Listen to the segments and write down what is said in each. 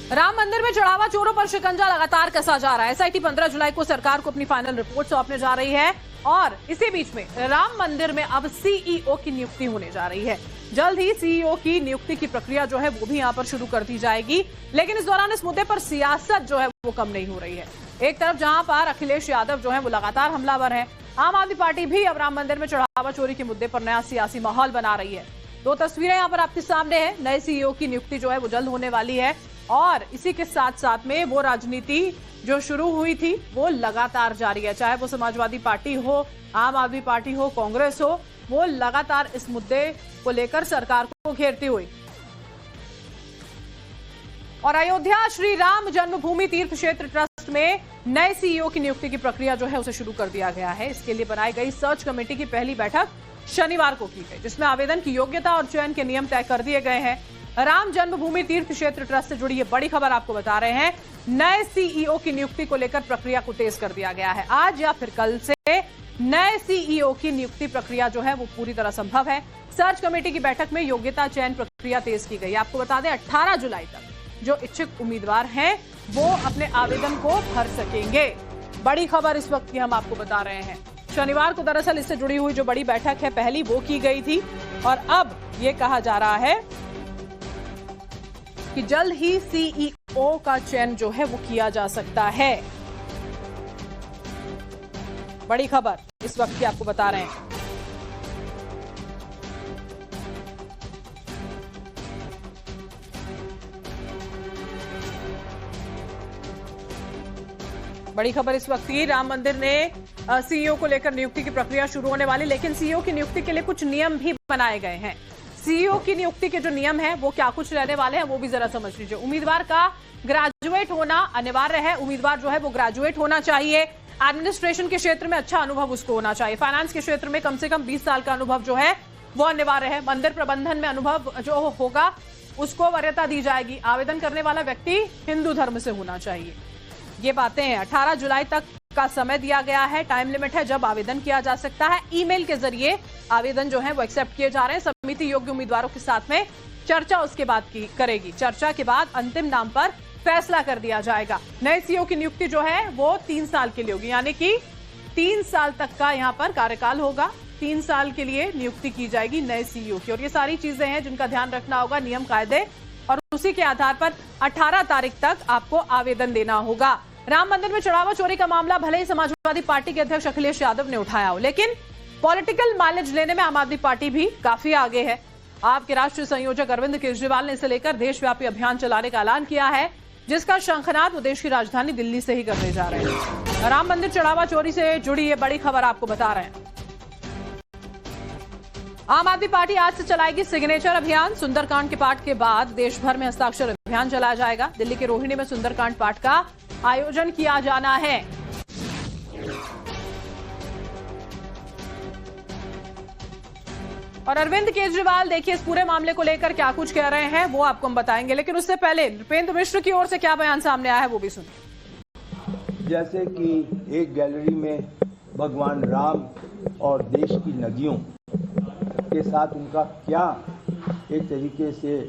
राम मंदिर में चढ़ावा चोरों पर शिकंजा लगातार कसा जा रहा है। एसआईटी 15 जुलाई को सरकार को अपनी फाइनल रिपोर्ट सौंपने जा रही है और इसी बीच में राम मंदिर में अब सीईओ की नियुक्ति होने जा रही है। जल्द ही सीईओ की नियुक्ति की प्रक्रिया जो है वो भी यहां पर शुरू कर दी जाएगी। लेकिन इस दौरान इस मुद्दे पर सियासत जो है वो कम नहीं हो रही है। एक तरफ जहां पर अखिलेश यादव जो है वो लगातार हमलावर है, आम आदमी पार्टी भी अब राम मंदिर में चढ़ावा चोरी के मुद्दे पर नया सियासी माहौल बना रही है। दो तस्वीरें यहाँ पर आपके सामने है। नए सीईओ की नियुक्ति जो है वो जल्द होने वाली है और इसी के साथ साथ में वो राजनीति जो शुरू हुई थी वो लगातार जारी है। चाहे वो समाजवादी पार्टी हो, आम आदमी पार्टी हो, कांग्रेस हो, वो लगातार इस मुद्दे को लेकर सरकार को घेरती हुई। और अयोध्या श्री राम जन्मभूमि तीर्थ क्षेत्र ट्रस्ट में नए सीईओ की नियुक्ति की प्रक्रिया जो है उसे शुरू कर दिया गया है। इसके लिए बनाई गई सर्च कमेटी की पहली बैठक शनिवार को की गई, जिसमें आवेदन की योग्यता और चयन के नियम तय कर दिए गए हैं। राम जन्मभूमि तीर्थ क्षेत्र ट्रस्ट से जुड़ी ये बड़ी खबर आपको बता रहे हैं। नए सीईओ की नियुक्ति को लेकर प्रक्रिया को तेज कर दिया गया है। आज या फिर कल से नए सीईओ की नियुक्ति प्रक्रिया जो है वो पूरी तरह संभव है। सर्च कमेटी की बैठक में योग्यता चयन प्रक्रिया तेज की गई। आपको बता दें 18 जुलाई तक जो इच्छुक उम्मीदवार हैं वो अपने आवेदन को भर सकेंगे। बड़ी खबर इस वक्त की हम आपको बता रहे हैं। शनिवार को दरअसल इससे जुड़ी हुई जो बड़ी बैठक है पहली वो की गई थी और अब ये कहा जा रहा है कि जल्द ही सीईओ का चयन जो है वो किया जा सकता है। बड़ी खबर इस वक्त की आपको बता रहे हैं। बड़ी खबर इस वक्त की, राम मंदिर ने सीईओ को लेकर नियुक्ति की प्रक्रिया शुरू होने वाली, लेकिन सीईओ की नियुक्ति के लिए कुछ नियम भी बनाए गए हैं। सीईओ की नियुक्ति के जो नियम है वो क्या कुछ रहने वाले हैं वो भी जरा समझ लीजिए। उम्मीदवार का ग्रेजुएट होना अनिवार्य है। उम्मीदवार जो है वो ग्रेजुएट होना चाहिए। एडमिनिस्ट्रेशन के क्षेत्र में अच्छा अनुभव उसको होना चाहिए। फाइनेंस के क्षेत्र में कम से कम 20 साल का अनुभव जो है वो अनिवार्य है। मंदिर प्रबंधन में अनुभव जो होगा उसको वरीयता दी जाएगी। आवेदन करने वाला व्यक्ति हिंदू धर्म से होना चाहिए। ये बातें हैं। 18 जुलाई तक का समय दिया गया है, टाइम लिमिट है जब आवेदन किया जा सकता है। ईमेल के जरिए आवेदन जो है वो एक्सेप्ट किए जा रहे हैं। समिति योग्य उम्मीदवारों के साथ में चर्चा उसके बाद की करेगी। चर्चा के बाद अंतिम नाम पर फैसला कर दिया जाएगा। नए सीईओ की नियुक्ति जो है वो 3 साल के लिए होगी, यानी कि 3 साल तक का यहाँ पर कार्यकाल होगा। 3 साल के लिए नियुक्ति की जाएगी नए सीईओ की। और ये सारी चीजें हैं जिनका ध्यान रखना होगा, नियम कायदे, और उसी के आधार पर 18 तारीख तक आपको आवेदन देना होगा। राम मंदिर में चढ़ावा चोरी का मामला भले ही समाजवादी पार्टी के अध्यक्ष अखिलेश यादव ने उठाया हो, लेकिन पॉलिटिकल माइलेज लेने में आम आदमी पार्टी भी काफी आगे है। आपके राष्ट्रीय संयोजक अरविंद केजरीवाल ने इसे लेकर देशव्यापी अभियान चलाने का ऐलान किया है, जिसका शंखनाद वो देश की राजधानी दिल्ली से ही करने जा रहे हैं। राम मंदिर चढ़ावा चोरी से जुड़ी ये बड़ी खबर आपको बता रहे हैं। आम आदमी पार्टी आज से चलाएगी सिग्नेचर अभियान। सुंदरकांड के पाठ के बाद देश भर में हस्ताक्षर अभियान चलाया जाएगा। दिल्ली के रोहिणी में सुंदरकांड पाठ का आयोजन किया जाना है। और अरविंद केजरीवाल देखिए इस पूरे मामले को लेकर क्या कुछ कह रहे हैं वो आपको हम बताएंगे, लेकिन उससे पहले नृपेंद्र मिश्र की ओर से क्या बयान सामने आया है वो भी सुनिए। जैसे कि एक गैलरी में भगवान राम और देश की नदियों के साथ उनका क्या एक तरीके से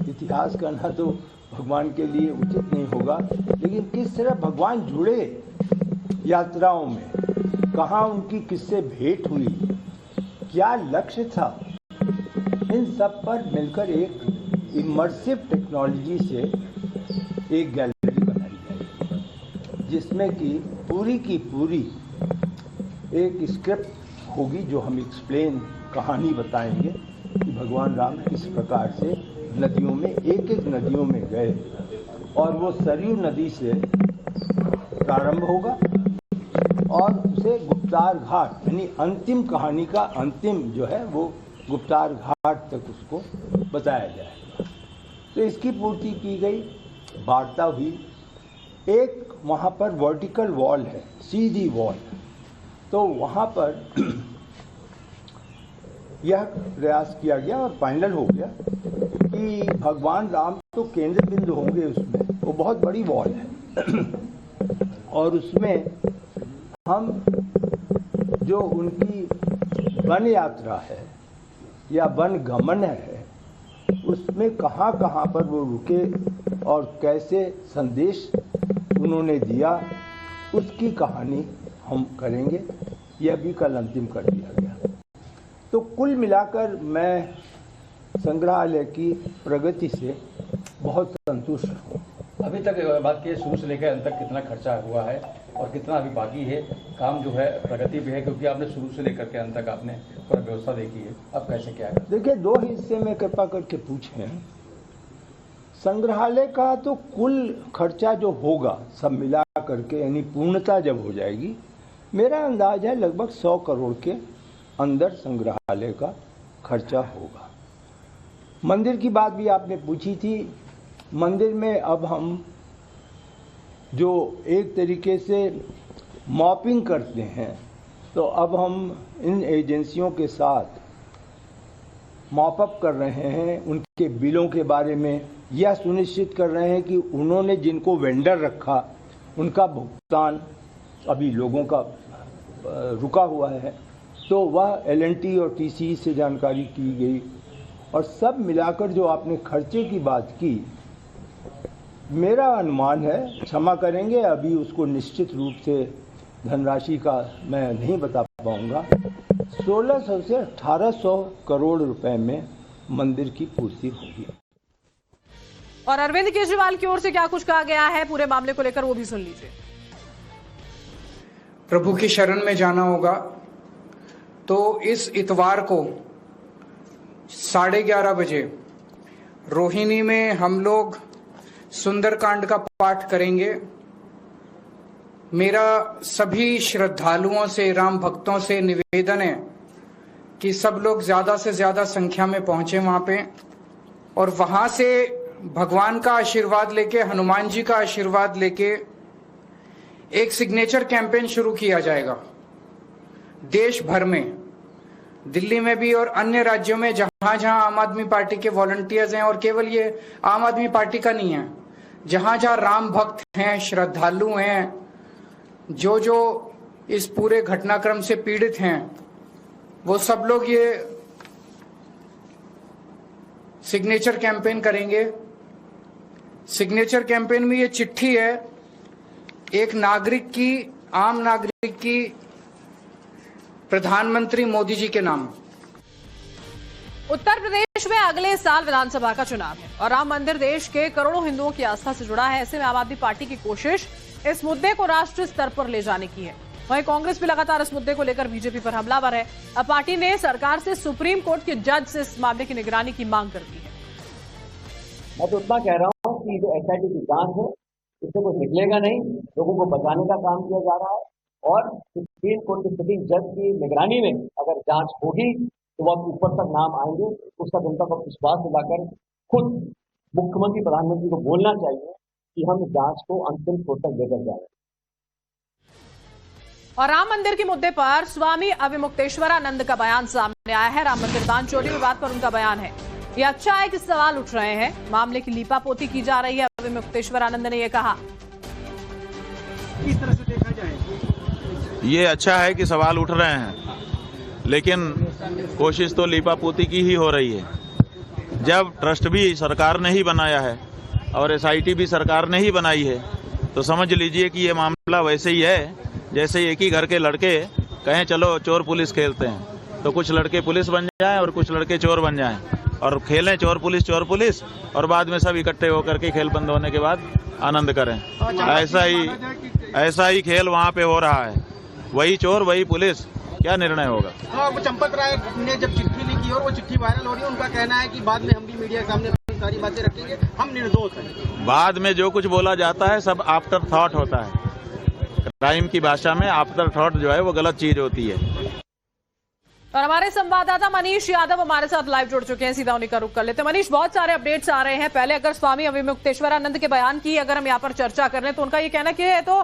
इतिहास करना तो भगवान के लिए उचित नहीं होगा, लेकिन किस तरह भगवान जुड़े यात्राओं में, कहाँ उनकी किससे भेंट हुई, क्या लक्ष्य था, इन सब पर मिलकर एक इमर्सिव टेक्नोलॉजी से एक गैलरी बनाई जाएगी, जिसमें कि पूरी की पूरी एक स्क्रिप्ट होगी जो हम एक्सप्लेन कहानी बताएंगे कि भगवान राम किस प्रकार से नदियों में एक नदियों में गए और वो सरयू नदी से प्रारंभ होगा और उसे गुप्तार घाट यानी अंतिम कहानी का अंतिम जो है वो गुप्तार घाट तक उसको बताया जाएगा। तो इसकी पूर्ति की गई, वार्ता हुई। एक वहाँ पर वर्टिकल वॉल है, सीधी वॉल, तो वहाँ पर यह प्रयास किया गया और फाइनल हो गया कि भगवान राम तो केंद्र बिंदु होंगे उसमें, वो बहुत बड़ी वॉल है और उसमें हम जो उनकी वन यात्रा है या वन गमन है उसमें कहाँ कहाँ पर वो रुके और कैसे संदेश उन्होंने दिया, उसकी कहानी हम करेंगे। यह भी कल अंतिम कर दिया गया। तो कुल मिलाकर मैं संग्रहालय की प्रगति से बहुत संतुष्ट हूँ। अभी तक बात की शुरू से लेकर अंत तक कितना खर्चा हुआ है और कितना अभी बाकी है, काम जो है प्रगति भी है, क्योंकि आपने शुरू से लेकर के अंत तक आपने पूरा व्यवस्था देखी है, अब कैसे क्या है? देखिए, दो हिस्से में कृपा करके पूछें। संग्रहालय का तो कुल खर्चा जो होगा सब मिला करके, यानी पूर्णता जब हो जाएगी, मेरा अंदाज है लगभग 100 करोड़ के अंदर संग्रहालय का खर्चा होगा। मंदिर की बात भी आपने पूछी थी। मंदिर में अब हम जो एक तरीके से मॉपिंग करते हैं, तो अब हम इन एजेंसियों के साथ मॉपअप कर रहे हैं। उनके बिलों के बारे में यह सुनिश्चित कर रहे हैं कि उन्होंने जिनको वेंडर रखा उनका भुगतान अभी लोगों का रुका हुआ है, तो वह L&T और TCE से जानकारी की गई। और सब मिलाकर जो आपने खर्चे की बात की, मेरा अनुमान है, क्षमा करेंगे अभी उसको निश्चित रूप से धनराशि का मैं नहीं बता पाऊंगा, 1600 से 1800 करोड़ रुपए में मंदिर की पूर्ति होगी। और अरविंद केजरीवाल की ओर से क्या कुछ कहा गया है पूरे मामले को लेकर, वो भी सुन लीजिए। प्रभु की शरण में जाना होगा तो इस इतवार को 11:30 बजे रोहिणी में हम लोग सुंदरकांड का पाठ करेंगे। मेरा सभी श्रद्धालुओं से, राम भक्तों से निवेदन है कि सब लोग ज्यादा से ज्यादा संख्या में पहुंचे वहां पे, और वहां से भगवान का आशीर्वाद लेके, हनुमान जी का आशीर्वाद लेके एक सिग्नेचर कैंपेन शुरू किया जाएगा देश भर में, दिल्ली में भी और अन्य राज्यों में जहां जहां आम आदमी पार्टी के वॉलंटियर्स हैं। और केवल ये आम आदमी पार्टी का नहीं है, जहां जहां राम भक्त हैं, श्रद्धालु हैं, जो जो इस पूरे घटनाक्रम से पीड़ित हैं, वो सब लोग ये सिग्नेचर कैंपेन करेंगे। सिग्नेचर कैंपेन में ये चिट्ठी है एक नागरिक की, आम नागरिक की, प्रधानमंत्री मोदी जी के नाम। उत्तर प्रदेश में अगले साल विधानसभा का चुनाव है और राम मंदिर देश के करोड़ों हिंदुओं की आस्था से जुड़ा है। ऐसे में आम आदमी पार्टी की कोशिश इस मुद्दे को राष्ट्रीय स्तर पर ले जाने की है। वहीं कांग्रेस भी लगातार इस मुद्दे को लेकर बीजेपी पर हमलावर है। अब पार्टी ने सरकार से सुप्रीम कोर्ट के जज से इस मामले की निगरानी की मांग कर दी है। मैं तो उतना कह रहा हूँ कि जो SIT की जांच है, इससे कुछ निकलेगा नहीं, लोगों को बचाने का काम किया जा रहा है। और सुप्रीम कोर्ट के सिटिंग जज की निगरानी में अगर जांच होगी तो वह ऊपर तक नाम आएंगे। उसका जनता को विश्वास दिलाकर खुद मुख्यमंत्री, प्रधानमंत्री को बोलना चाहिए कि हम जांच को अंतिम छोर तक लेकर जाएं। और राम मंदिर के मुद्दे पर स्वामी अविमुक्तेश्वरानंद का बयान सामने आया है। राम मंदिर दान चोरी विवाद पर उनका बयान है। ये अच्छा है कि सवाल उठ रहे हैं, मामले की लीपापोती की जा रही है। अविमुक्तेश्वरानंद ने यह कहा, किस तरह से देखा जाए? ये अच्छा है कि सवाल उठ रहे हैं, लेकिन कोशिश तो लीपापोती की ही हो रही है। जब ट्रस्ट भी सरकार ने ही बनाया है और SIT भी सरकार ने ही बनाई है, तो समझ लीजिए कि ये मामला वैसे ही है जैसे एक ही घर के लड़के कहें चलो चोर पुलिस खेलते हैं, तो कुछ लड़के पुलिस बन जाएं और कुछ लड़के चोर बन जाएं और खेलें चोर पुलिस, और बाद में सब इकट्ठे होकर के खेल बंद होने के बाद आनंद करें। ऐसा ही खेल वहाँ पे हो रहा है, वही चोर वही पुलिस, क्या निर्णय होगा? वो चंपत राय ने जब चिट्ठी लिखी और वो चिट्ठी वायरल हो रही है, उनका कहना है कि बाद में हम भी मीडिया के सामने सारी बातें रखेंगे, हम निर्दोष हैं। बाद में जो कुछ बोला जाता है सब आफ्टर थॉट होता है। क्राइम की भाषा में आफ्टर थॉट जो है वो गलत चीज होती है। और हमारे संवाददाता मनीष यादव हमारे साथ लाइव जुड़ चुके हैं, सीधा उन्हीं का रुख कर लेते हैं। मनीष, बहुत सारे अपडेट्स आ रहे हैं। पहले अगर स्वामी अविमुक्तेश्वरानंद के बयान की अगर हम यहाँ पर चर्चा कर लें तो उनका ये कहना कि है तो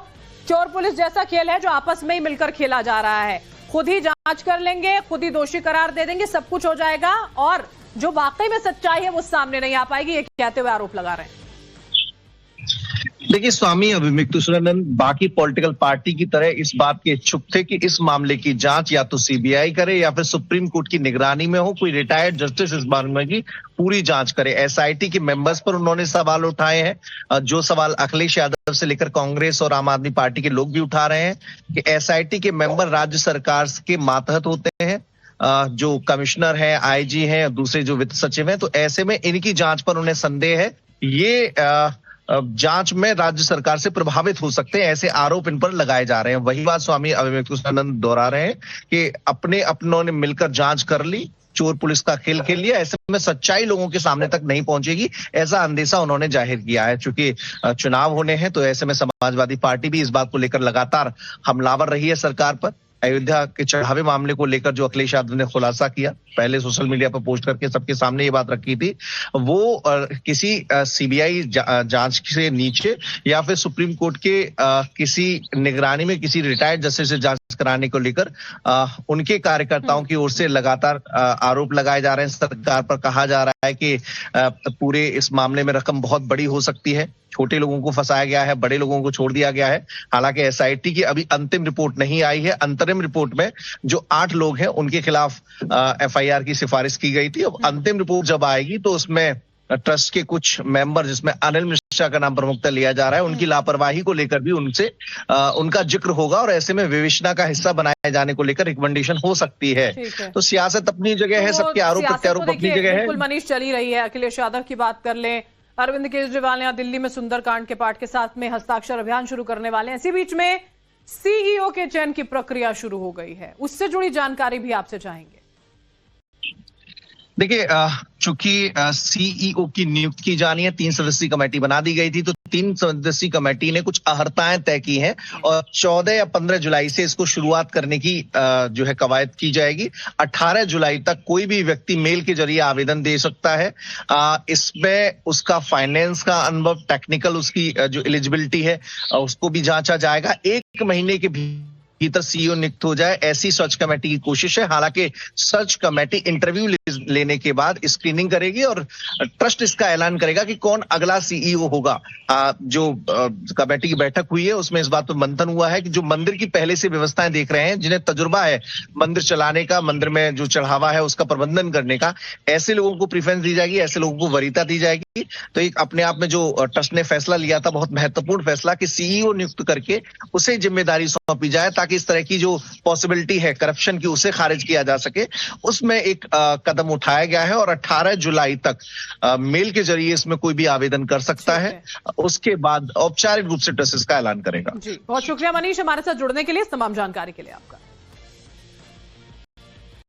चोर पुलिस जैसा खेल है जो आपस में ही मिलकर खेला जा रहा है, खुद ही जांच कर लेंगे, खुद ही दोषी करार दे देंगे, सब कुछ हो जाएगा और जो वाकई में सच्चाई है वो सामने नहीं आ पाएगी, ये कहते हुए आरोप लगा रहे हैं। देखिए, स्वामी अभिमिक्तुषानंद बाकी पॉलिटिकल पार्टी की तरह इस बात के इच्छुक थे कि इस मामले की जांच या तो सीबीआई करे या फिर सुप्रीम कोर्ट की निगरानी में हो, कोई रिटायर्ड जस्टिस इस मामले की पूरी जांच करे। एसआईटी के मेंबर्स पर उन्होंने सवाल उठाए हैं, जो सवाल अखिलेश यादव से लेकर कांग्रेस और आम आदमी पार्टी के लोग भी उठा रहे हैं कि एसआईटी के मेंबर राज्य सरकार के मातहत होते हैं, जो कमिश्नर है, आईजी है, दूसरे जो वित्त सचिव हैं, तो ऐसे में इनकी जांच पर उन्हें संदेह है। ये जांच में राज्य सरकार से प्रभावित हो सकते हैं, ऐसे आरोप इन पर लगाए जा रहे हैं। वही बात स्वामी अभिमिक्तुषानंद दोहरा रहे हैं कि अपनों ने मिलकर जांच कर ली, चोर पुलिस का खेल खेल लिया, ऐसे में सच्चाई लोगों के सामने तक नहीं पहुंचेगी, ऐसा अंदेशा उन्होंने जाहिर किया है। चूंकि चुनाव होने हैं तो ऐसे में समाजवादी पार्टी भी इस बात को लेकर लगातार हमलावर रही है सरकार पर। अयोध्या के चढ़ावे मामले को लेकर जो अखिलेश यादव ने खुलासा किया, पहले सोशल मीडिया पर पोस्ट करके सबके सामने ये बात रखी थी, वो किसी सीबीआई जांच से नीचे या फिर सुप्रीम कोर्ट के किसी निगरानी में किसी रिटायर्ड जस्टिस से जांच कराने को लेकर उनके कार्यकर्ताओं की ओर से लगातार आरोप लगाए जा रहे हैं सरकार पर। कहा जा रहा है कि पूरे इस मामले में रकम बहुत बड़ी हो सकती है, छोटे लोगों को फंसाया गया है, बड़े लोगों को छोड़ दिया गया है। हालांकि एसआईटी की अभी अंतिम रिपोर्ट नहीं आई है। अंतरिम रिपोर्ट में जो 8 लोग हैं उनके खिलाफ एफआईआर की सिफारिश की गई थी। अब अंतिम रिपोर्ट जब आएगी तो उसमें ट्रस्ट के कुछ मेंबर, जिसमें अनिल मिश्रा का नाम प्रमुखता लिया जा रहा है, उनकी लापरवाही को लेकर भी उनसे उनका जिक्र होगा और ऐसे में विवेचना का हिस्सा बनाए जाने को लेकर रिकमेंडेशन हो सकती है। तो सियासत अपनी जगह है, सबके आरोप प्रत्यारोप अपनी जगह है। बिल्कुल मनीष चली रही है। अखिलेश यादव की बात कर लें, अरविंद केजरीवाल ने दिल्ली में सुंदरकांड के पाठ के साथ में हस्ताक्षर अभियान शुरू करने वाले हैं। इसी बीच में सीईओ के चयन की प्रक्रिया शुरू हो गई है, उससे जुड़ी जानकारी भी आपसे चाहेंगे। देखिए, चूंकि सीईओ की नियुक्ति की जानी है, 3 सदस्यीय कमेटी बना दी गई थी, तो 3 सदस्यीय कमेटी ने कुछ अहर्ताएं तय की हैं और 14 या 15 जुलाई से इसको शुरुआत करने की जो है कवायद की जाएगी। 18 जुलाई तक कोई भी व्यक्ति मेल के जरिए आवेदन दे सकता है। इसमें उसका फाइनेंस का अनुभव, टेक्निकल उसकी जो एलिजिबिलिटी है उसको भी जांचा जाएगा। 1 महीने के भीतर सीईओ नियुक्त हो जाए, ऐसी सर्च कमेटी की कोशिश है। हालांकि सर्च कमेटी इंटरव्यू लेने के बाद स्क्रीनिंग करेगी और ट्रस्ट इसका ऐलान करेगा कि कौन अगला सीईओ होगा। जो कमेटी की बैठक हुई है उसमें इस बात पर मंथन हुआ है कि जो मंदिर की पहले से व्यवस्थाएं देख रहे हैं, जिन्हें तजुर्बा है मंदिर चलाने का, मंदिर में जो चढ़ावा है उसका प्रबंधन करने का, ऐसे लोगों को प्रेफरेंस दी जाएगी, ऐसे लोगों को वरीयता दी जाएगी। तो एक अपने आप में जो ट्रस्ट ने फैसला लिया था, बहुत महत्वपूर्ण फैसला, कि सीईओ नियुक्त करके उसे जिम्मेदारी सौंपी जाए ताकि इस तरह की जो पॉसिबिलिटी है करप्शन की उसे खारिज किया जा सके। उसमें एक कदम उठाया गया है और 18 जुलाई तक मेल के जरिए इसमें कोई भी आवेदन कर सकता है। उसके बाद औपचारिक रूप से ट्रस्ट इसका ऐलान करेगा। जी, बहुत शुक्रिया मनीष, हमारे साथ जुड़ने के लिए, तमाम जानकारी के लिए आपका।